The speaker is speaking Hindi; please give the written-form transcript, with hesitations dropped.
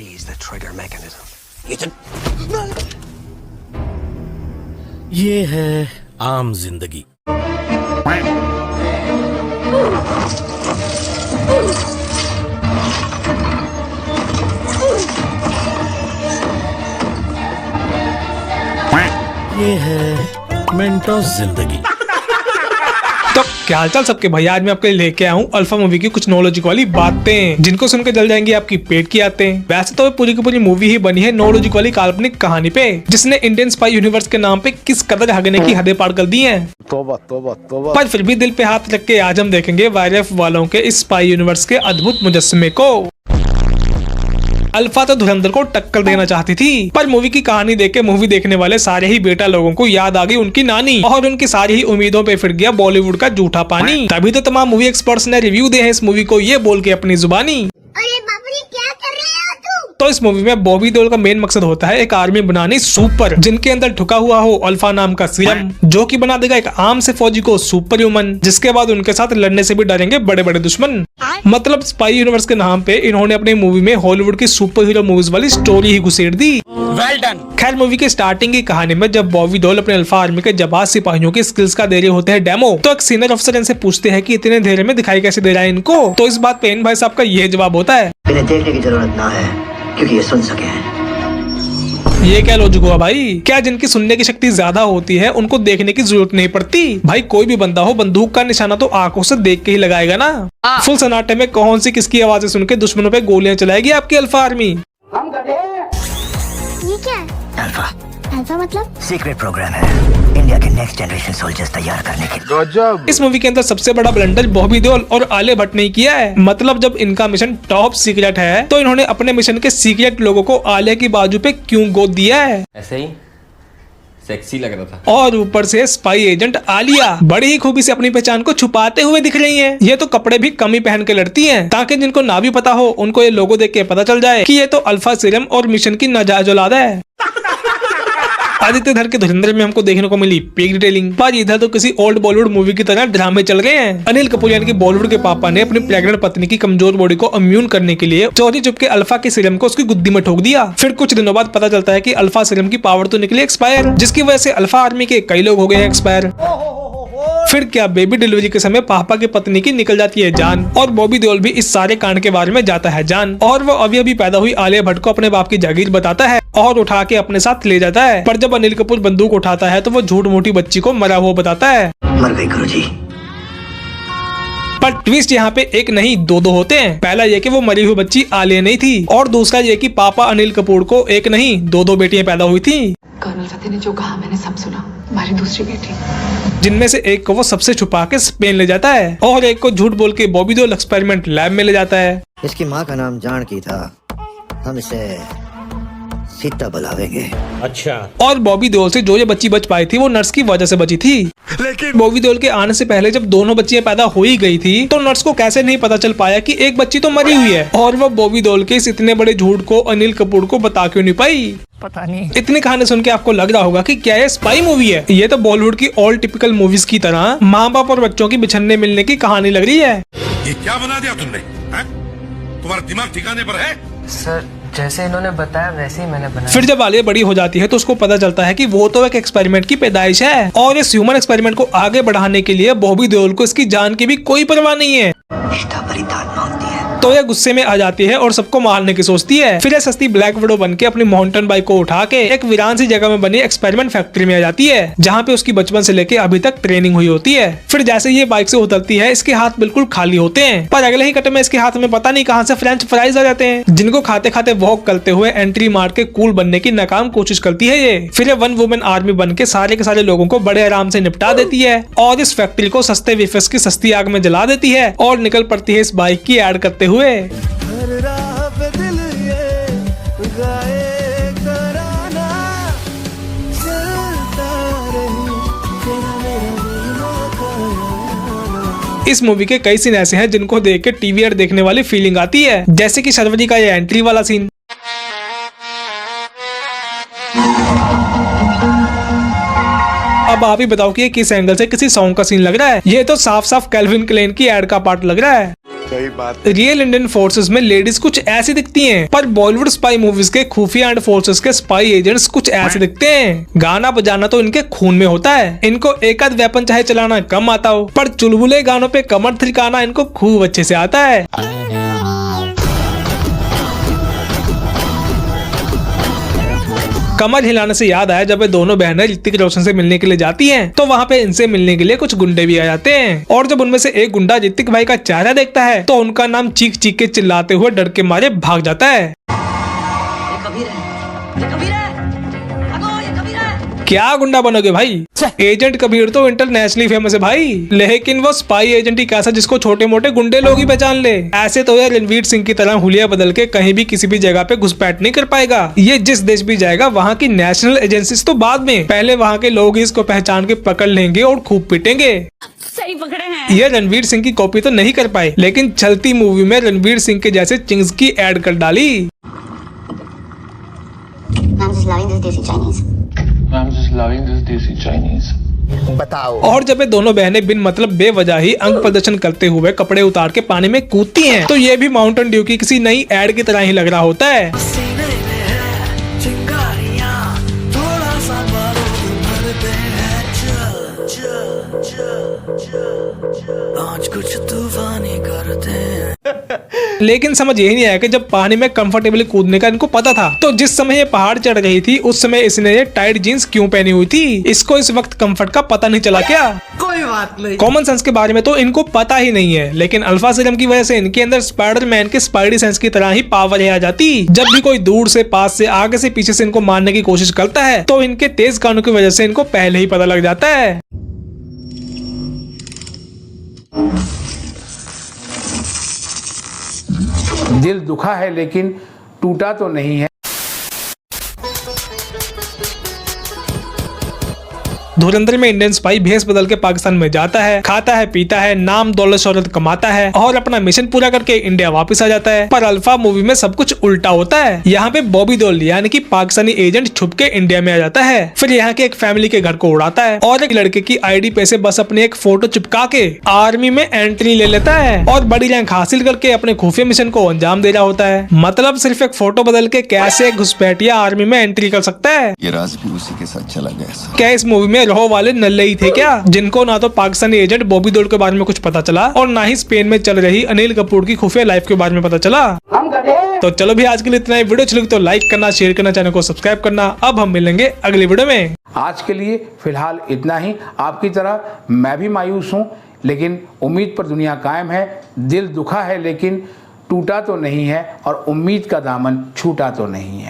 freeze the trigger mechanism. ये है आम जिंदगी। ये है मेंटोस जिंदगी। तो क्या हालचाल सबके भाई, आज मैं आपके लिए लेके आया हूँ अल्फा मूवी की कुछ नॉलेजिक वाली बातें जिनको सुनकर जल जाएंगी आपकी पेट की आते। वैसे तो पूरी की पूरी मूवी ही बनी है नॉलेजिक वाली काल्पनिक कहानी पे, जिसने इंडियन स्पाई यूनिवर्स के नाम पे किस कदर हगने की हदें पार कर दी हैं। तोबा तोबा तोबा। पर फिर भी दिल पे हाथ रख के आज हम देखेंगे वायरफ वालों के इस स्पाई यूनिवर्स के अद्भुत मुजस्समे को। अल्फा तो धुरंधर को टक्कर देना चाहती थी, पर मूवी की कहानी देख के मूवी देखने वाले सारे ही बेटा लोगों को याद आ गई उनकी नानी, और उनकी सारी ही उम्मीदों पे फिर गया बॉलीवुड का जूठा पानी। तभी तो तमाम मूवी एक्सपर्ट्स ने रिव्यू दिए हैं इस मूवी को ये बोल के अपनी जुबानी। अरे बाप रे, क्या कर रहे हो तुम? तो इस मूवी में बॉबी देओल का मेन मकसद होता है एक आर्मी बनानी सुपर, जिनके अंदर ठुका हुआ हो अल्फा नाम का सीरम, जो कि बना देगा एक आम से फौजी को सुपर ह्यूमन, जिसके बाद उनके साथ लड़ने से भी डरेंगे बड़े बड़े दुश्मन। मतलब स्पाई यूनिवर्स के नाम पे इन्होंने अपनी मूवी में हॉलीवुड की सुपर हीरो मूवीज वाली स्टोरी ही घुसेड़ दी। Well done. खैर मूवी के स्टार्टिंग की कहानी में जब बॉबी देओल अपने अल्फा आर्मी के जाबाज सिपाहियों की स्किल्स का दे रहे होते हैं डेमो, तो एक सीनियर अफसर इनसे पूछते हैं कि इतने अंधेरे में दिखाई कैसे दे रहा है इनको। तो इस बात पे इन भाई साहब का यह जवाब होता है, इन्हें देखने की जरूरत ना है क्योंकि ये सुन सके हैं। ये क्या लॉजिक हुआ भाई? क्या जिनकी सुनने की शक्ति ज्यादा होती है उनको देखने की जरूरत नहीं पड़ती? भाई कोई भी बंदा हो बंदूक का निशाना तो आंखों से देख के ही लगाएगा ना। फुल सन्नाटे में कौन सी किसकी आवाजें सुन के दुश्मनों पे गोलियां चलाएगी आपकी अल्फा आर्मी। ये क्या है? अल्फा अल्फा मतलब? सीक्रेट प्रोग्राम है इंडिया के नेक्स्ट जनरेशन सोल्जर्स तैयार करने के लिए। गजब। इस मूवी के अंदर सबसे बड़ा ब्लंडर बॉबी देओल और आलिया भट्ट ने किया है। मतलब जब इनका मिशन टॉप सीक्रेट है तो इन्होंने अपने मिशन के सीक्रेट लोगों को आलिया की बाजू पे क्यों गोद दिया है? ऐसे ही सेक्सी लग रहा था। और ऊपर से स्पाई एजेंट आलिया बड़ी ही खूबी से अपनी पहचान को छुपाते हुए दिख रही हैं। ये तो कपड़े भी कम ही पहन के लड़ती हैं, ताकि जिनको ना भी पता हो उनको ये लोगो देख के पता चल जाए कि ये तो अल्फा सीरम और मिशन की नाजायज औलाद है। आदित्य धर के धुरंधर में हमको देखने को मिली पीक डिटेलिंग, पर इधर तो किसी ओल्ड बॉलीवुड मूवी की तरह ड्रामे चल रहे हैं। अनिल कपूर यानी कि बॉलीवुड के पापा ने अपनी प्रेग्नेंट पत्नी की कमजोर बॉडी को इम्यून करने के लिए चोरी चुपके अल्फा के सीरम को उसकी गुद्दी में ठोक दिया। फिर कुछ दिनों बाद पता चलता है कि अल्फा सीरम की पावर तो निकली एक्सपायर, जिसकी वजह से अल्फा आर्मी के कई लोग हो गए एक्सपायर। फिर क्या बेबी डिलीवरी के समय पापा की पत्नी की निकल जाती है जान, और बॉबी देओल भी इस सारे कांड के बारे में जाता है जान, और वो अभी अभी पैदा हुई आलिया भट्ट को अपने बाप की जागीर बताता है और उठा के अपने साथ ले जाता है। पर जब अनिल कपूर बंदूक उठाता है तो वो झूठ मोटी बच्ची को मरा हुआ बताता है। मर गई गुरुजी। पर ट्विस्ट यहाँ पे एक नहीं दो होते हैं। पहला ये कि वो मरी हुई बच्ची आलिया नहीं थी, और दूसरा ये कि पापा अनिल कपूर को एक नहीं दो बेटियां पैदा हुई थी। कर्नल फतेह ने जो कहा मैंने सब सुना। हमारी दूसरी बेटी, जिनमें से एक को वो सबसे छुपा के स्पेन ले जाता है, और एक को झूठ बोल के बॉबी देओल एक्सपेरिमेंट लैब में ले जाता है। इसकी माँ का नाम जानकी था, हम इसे सीता बुलावेंगे। अच्छा। और बॉबी देओल से जो ये बच्ची बच पाई थी वो नर्स की वजह से बची थी। लेकिन बॉबी देओल के आने से पहले जब दोनों बच्चियां पैदा हो ही गई थी तो नर्स को कैसे नहीं पता चल पाया कि एक बच्ची तो मरी हुई है, और वो बॉबी देओल के इस इतने बड़े झूठ को अनिल कपूर को बता क्यों नहीं पाई? पता नहीं। इतनी कहानी सुन के आपको लग रहा होगा कि क्या ये स्पाई मूवी है? ये तो बॉलीवुड की ऑल टिपिकल मूवीज की तरह माँ बाप और बच्चों की बिछड़ने मिलने की कहानी लग रही है। ये क्या बना दिया तुमने? तुम्हारा दिमाग ठिकाने पर है? सर जैसे इन्होंने बताया वैसे ही मैंने बनाया। फिर जब आलिया बड़ी हो जाती है तो उसको पता चलता है कि वो तो एक एक्सपेरिमेंट की पैदाइश है, और इस ह्यूमन एक्सपेरिमेंट को आगे बढ़ाने के लिए बॉबी देओल को इसकी जान की भी कोई परवाह नहीं है। निष्ठा बलिदान मांगती है। तो यह गुस्से में आ जाती है और सबको मारने की सोचती है। फिर यह सस्ती ब्लैक विडो बन के अपनी माउंटेन बाइक को उठा के एक वीरान सी जगह में बनी एक्सपेरिमेंट फैक्ट्री में आ जाती है, जहाँ पे उसकी बचपन से लेके अभी तक ट्रेनिंग हुई होती है। फिर जैसे ये बाइक से उतरती है इसके हाथ बिल्कुल खाली होते हैं, पर अगले ही कट में इसके हाथ में पता नहीं कहां से फ्रेंच फ्राइज आ जाते हैं, जिनको खाते खाते वॉक करते हुए एंट्री मार के कूल बनने की नाकाम कोशिश करती है ये। फिर ये वन वुमेन आर्मी बन के सारे लोगों को बड़े आराम से निपटा देती है, और इस फैक्ट्री को सस्ते विफेस की सस्ती आग में जला देती है, और निकल पड़ती है इस बाइक की एड करते हुए। इस मूवी के कई सीन ऐसे हैं जिनको देख के टीवी एड देखने वाली फीलिंग आती है, जैसे कि शर्वरी का ये एंट्री वाला सीन। अब आप ही बताओ कि ये किस एंगल से किसी सॉन्ग का सीन लग रहा है? ये तो साफ साफ कैल्विन क्लेन की एड का पार्ट लग रहा है। रियल इंडियन फोर्सेस में लेडीज कुछ ऐसी दिखती हैं, पर बॉलीवुड स्पाई मूवीज के खुफिया एंड फोर्सेस के स्पाई एजेंट्स कुछ ऐसे दिखते हैं। गाना बजाना तो इनके खून में होता है। इनको एक आध वेपन चाहे चलाना कम आता हो, पर चुलबुले गानों पे कमर थिरकाना इनको खूब अच्छे से आता है। कमर हिलाने से याद आया, जब ये दोनों बहनें ऋतिक रोशन से मिलने के लिए जाती हैं, तो वहाँ पे इनसे मिलने के लिए कुछ गुंडे भी आ जाते हैं। और जब उनमें से एक गुंडा ऋतिक भाई का चेहरा देखता है, तो उनका नाम चीख चीख के चिल्लाते हुए डर के मारे भाग जाता है। क्या गुंडा बनोगे भाई? एजेंट कबीर तो इंटरनेशनली फेमस है भाई, लेकिन वो स्पाई एजेंट ही कैसा जिसको छोटे मोटे गुंडे लोग ही पहचान ले। ऐसे तो यार रणवीर सिंह की तरह हुलिया बदल के कहीं भी किसी भी जगह पे घुसपैठ नहीं कर पाएगा। ये जिस देश भी जाएगा वहाँ की नेशनल एजेंसीज तो बाद में, पहले वहाँ के लोग ही इसको पहचान के पकड़ लेंगे और खूब पीटेंगे। सही पकड़े हैं। ये रणवीर सिंह की कॉपी तो नहीं कर पाए, लेकिन चलती मूवी में रणवीर सिंह के जैसे चिंग्स की एड कर डाली। और जब ये दोनों बहनें बिन मतलब बेवजह ही अंग प्रदर्शन करते हुए कपड़े उतार के पानी में कूदती हैं, तो ये भी माउंटेन ड्यू की किसी नई एड की तरह ही लग रहा होता है। आज कुछ तूफानी करते हैं। लेकिन समझ यही नहीं आया कि जब पानी में कंफर्टेबली कूदने का इनको पता था, तो जिस समय ये पहाड़ चढ़ रही थी उस समय इसने ये टाइट जीन्स क्यों पहनी हुई थी? इसको इस वक्त कंफर्ट का पता नहीं चला क्या? कोई बात नहीं। कॉमन सेंस के बारे में तो इनको पता ही नहीं है, लेकिन अल्फा सीरम की वजह से इनके अंदर स्पाइडरमैन के स्पाइडी सेंस की तरह ही पावर आ जाती। जब भी कोई दूर से, पास से, आगे से, पीछे से इनको मारने की कोशिश करता है, तो इनके तेज कानों की वजह से इनको पहले ही पता लग जाता है। दिल दुखा है लेकिन टूटा तो नहीं है। धुरंधर में इंडियन स्पाई भेष बदल के पाकिस्तान में जाता है, खाता है, पीता है, नाम दौलत शोहरत कमाता है और अपना मिशन पूरा करके इंडिया वापस आ जाता है। पर अल्फा मूवी में सब कुछ उल्टा होता है। यहाँ पे बॉबी देओल यानी कि पाकिस्तानी एजेंट छुप के इंडिया में आ जाता है, फिर यहाँ के एक फैमिली के घर को उड़ाता है और एक लड़के की आईडी पे से बस अपनी एक फोटो चिपका के आर्मी में एंट्री ले लेता है और बड़ी रैंक हासिल करके अपने खुफिया मिशन को अंजाम दे रहा होता है। मतलब सिर्फ एक फोटो बदल के कैसे घुसपैठिया आर्मी में एंट्री कर सकता है? ये राज भी उसी के साथ चला गया। क्या इस मूवी में रहो वाले नल्ले ही थे क्या, जिनको ना तो पाकिस्तानी एजेंट बॉबी देओल के बारे में कुछ पता चला और ना ही स्पेन में चल रही अनिल कपूर की खुफिया लाइफ के बारे में पता चला? तो चलो भी आज के लिए इतना ही। वीडियो अच्छी लगी तो लाइक करना, शेयर करना, चैनल को सब्सक्राइब करना। अब हम मिलेंगे अगली वीडियो में। आज के लिए फिलहाल इतना ही। आपकी तरह मैं भी मायूस हूँ, लेकिन उम्मीद पर दुनिया कायम है। दिल दुखा है लेकिन टूटा तो नहीं है और उम्मीद का दामन छूटा तो नहीं है।